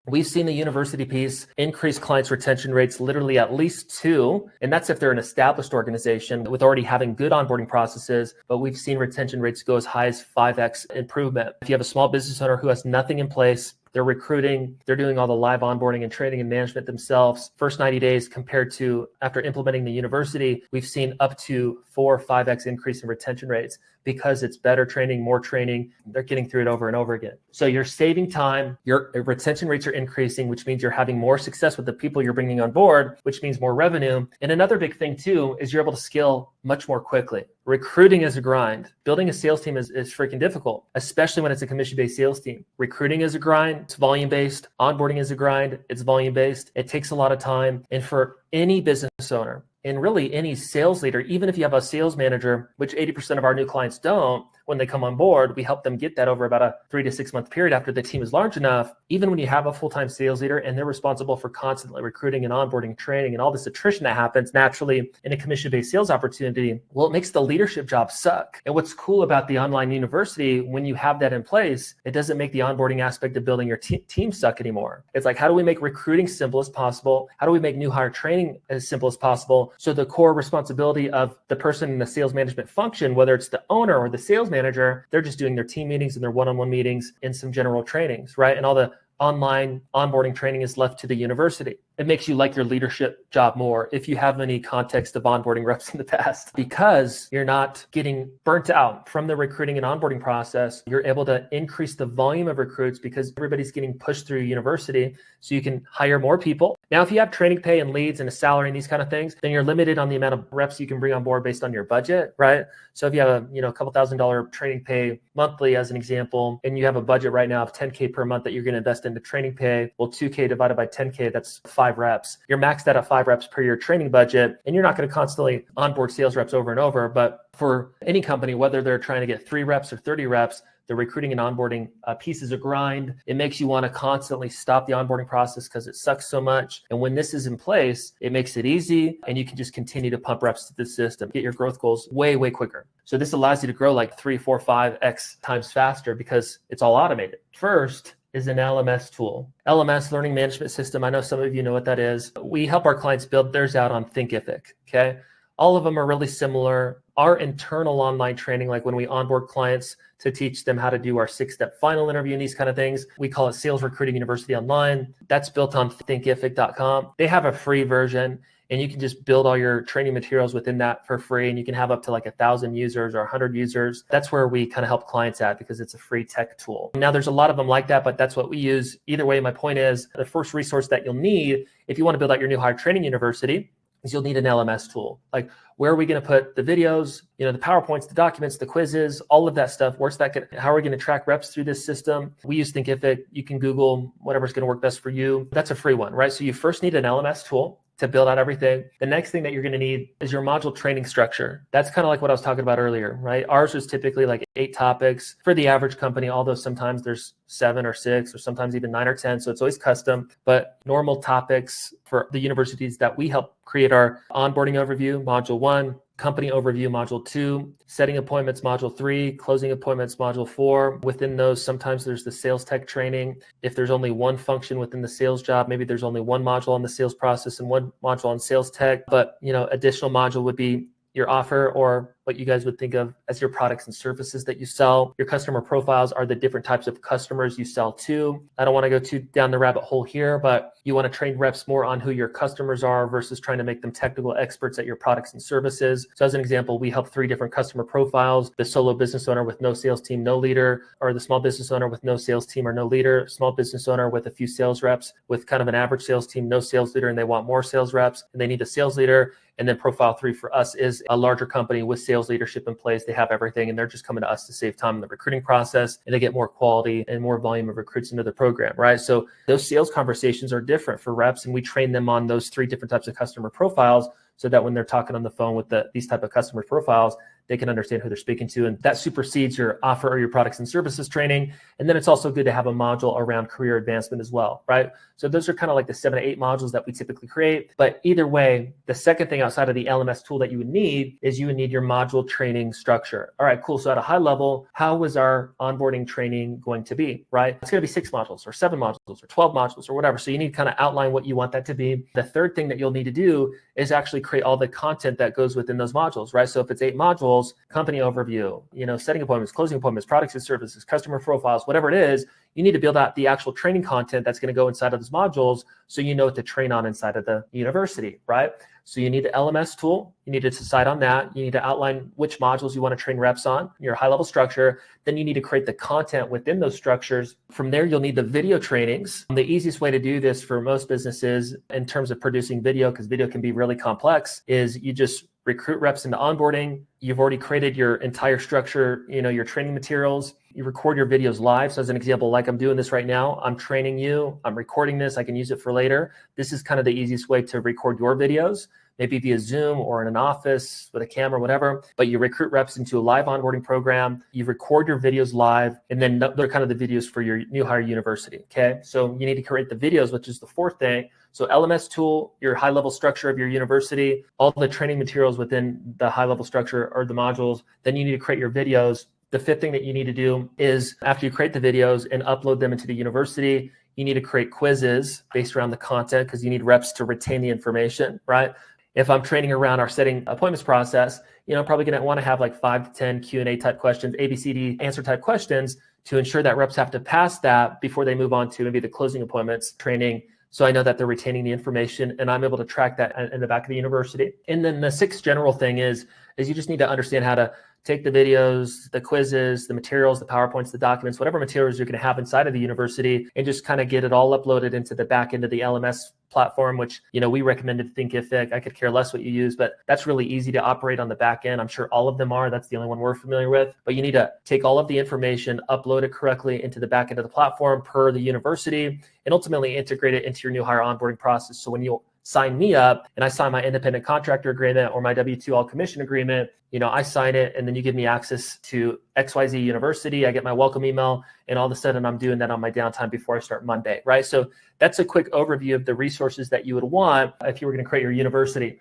We've seen the university piece increase clients' retention rates literally at least 2. And that's if they're an established organization with already having good onboarding processes. But we've seen retention rates go as high as 5x improvement. If you have a small business owner who has nothing in place, they're recruiting, they're doing all the live onboarding and training and management themselves. First 90 days compared to after implementing the university, we've seen up to 4 or 5x increase in retention rates because it's better training, more training. They're getting through it over and over again. So you're saving time, your retention rates are increasing, which means you're having more success with the people you're bringing on board, which means more revenue. And another big thing too, is you're able to scale much more quickly. Recruiting is a grind. Building a sales team is freaking difficult, especially when it's a commission-based sales team. Recruiting is a grind. It's volume-based. Onboarding is a grind. It's volume-based. It takes a lot of time. And for any business owner, and really any sales leader, even if you have a sales manager, which 80% of our new clients don't, when they come on board, we help them get that over about a 3 to 6 month period after the team is large enough. Even when you have a full-time sales leader and they're responsible for constantly recruiting and onboarding, training, and all this attrition that happens naturally in a commission-based sales opportunity, well, it makes the leadership job suck. And what's cool about the online university, when you have that in place, it doesn't make the onboarding aspect of building your team suck anymore. It's like, how do we make recruiting simple as possible? How do we make new hire training as simple as possible? So the core responsibility of the person in the sales management function, whether it's the owner or the sales manager, they're just doing their team meetings and their one-on-one meetings and some general trainings, right? And all the online onboarding training is left to the university. It makes you like your leadership job more if you have any context of onboarding reps in the past, because you're not getting burnt out from the recruiting and onboarding process. You're able to increase the volume of recruits because everybody's getting pushed through university, so you can hire more people. Now, if you have training pay and leads and a salary and these kind of things, then you're limited on the amount of reps you can bring on board based on your budget, right? So if you have a couple $1,000 training pay monthly as an example, and you have a budget right now of 10K per month that you're going to invest into training pay, well, 2K divided by 10K, that's 5 reps. You're maxed out at 5 reps per year training budget, and you're not going to constantly onboard sales reps over and over. But for any company, whether they're trying to get 3 reps or 30 reps, the recruiting and onboarding piece is a grind. It makes you want to constantly stop the onboarding process because it sucks so much. And when this is in place, it makes it easy, and you can just continue to pump reps to the system, get your growth goals way, way quicker. So this allows you to grow like 3, 4, 5x times faster because it's all automated. First is an LMS tool. LMS, Learning Management System. I know some of you know what that is. We help our clients build theirs out on Thinkific, okay? All of them are really similar. Our internal online training, like when we onboard clients to teach them how to do our 6-step final interview and these kind of things, we call it Sales Recruiting University Online. That's built on thinkific.com. They have a free version, and you can just build all your training materials within that for free. And you can have up to like 1,000 users or 100 users. That's where we kind of help clients at because it's a free tech tool. Now, there's a lot of them like that, but that's what we use. Either way, my point is the first resource that you'll need if you want to build out your new hire training university is you'll need an LMS tool. Like, where are we going to put the videos, the PowerPoints, the documents, the quizzes, all of that stuff? How are we going to track reps through this system? We use Thinkific. You can Google whatever's going to work best for you. That's a free one, right? So you first need an LMS tool to build out everything. The next thing that you're going to need is your module training structure. That's kind of like what I was talking about earlier, right? Ours is typically like 8 topics for the average company, although sometimes there's 7 or 6 or sometimes even 9 or 10. So it's always custom, but normal topics for the universities that we help create our onboarding overview, module 1, company overview, module 2, setting appointments, module 3, closing appointments, module 4. Within those, sometimes there's the sales tech training. If there's only one function within the sales job, maybe there's only one module on the sales process and one module on sales tech. But, additional module would be your offer, or what you guys would think of as your products and services that you sell. Your customer profiles are the different types of customers you sell to. I don't want to go too down the rabbit hole here, but you want to train reps more on who your customers are versus trying to make them technical experts at your products and services. So as an example, we help 3 different customer profiles: the solo business owner with no sales team, no leader, or the small business owner with no sales team or no leader, small business owner with a few sales reps with kind of an average sales team, no sales leader, and they want more sales reps and they need a sales leader. And then profile 3 for us is a larger company with sales leadership in place. They have everything, and they're just coming to us to save time in the recruiting process, and they get more quality and more volume of recruits into the program, right? So those sales conversations are different for reps, and we train them on those 3 different types of customer profiles so that when they're talking on the phone with these type of customer profiles, they can understand who they're speaking to. And that supersedes your offer or your products and services training. And then it's also good to have a module around career advancement as well, right? So those are kind of like the 7 to 8 modules that we typically create. But either way, the second thing outside of the LMS tool that you would need is you would need your module training structure. All right, cool. So at a high level, how is our onboarding training going to be, right? It's going to be 6 modules or 7 modules or 12 modules or whatever. So you need to kind of outline what you want that to be. The third thing that you'll need to do is actually create all the content that goes within those modules, right? So if it's 8 modules, company overview, setting appointments, closing appointments, products and services, customer profiles, whatever it is, you need to build out the actual training content that's going to go inside of those modules so you know what to train on inside of the university, right? So you need the LMS tool. You need to decide on that. You need to outline which modules you want to train reps on, your high-level structure. Then you need to create the content within those structures. From there, you'll need the video trainings. The easiest way to do this for most businesses in terms of producing video, because video can be really complex, is you just recruit reps into onboarding. You've already created your entire structure, your training materials. You record your videos live. So as an example, like I'm doing this right now, I'm training you, I'm recording this, I can use it for later. This is kind of the easiest way to record your videos, maybe via Zoom or in an office with a camera, whatever. But you recruit reps into a live onboarding program. You record your videos live, and then they're kind of the videos for your new hire university, okay? So you need to create the videos, which is the fourth thing. So LMS tool, your high-level structure of your university, all the training materials within the high-level structure or the modules. Then you need to create your videos. The fifth thing that you need to do is after you create the videos and upload them into the university, you need to create quizzes based around the content because you need reps to retain the information, right? If I'm training around our setting appointments process, I'm probably going to want to have like 5 to 10 Q&A type questions, ABCD answer type questions to ensure that reps have to pass that before they move on to maybe the closing appointments training. So I know that they're retaining the information and I'm able to track that in the back of the university. And then the sixth general thing is you just need to understand how to take the videos, the quizzes, the materials, the PowerPoints, the documents, whatever materials you're going to have inside of the university, and just kind of get it all uploaded into the back end of the LMS platform, which, we recommended Thinkific. I could care less what you use, but that's really easy to operate on the back end. I'm sure all of them are. That's the only one we're familiar with. But you need to take all of the information, upload it correctly into the back end of the platform per the university, and ultimately integrate it into your new hire onboarding process. So when you sign me up and I sign my independent contractor agreement or my W-2 all commission agreement, I sign it and then you give me access to XYZ University. I get my welcome email and all of a sudden I'm doing that on my downtime before I start Monday, right? So that's a quick overview of the resources that you would want if you were going to create your university.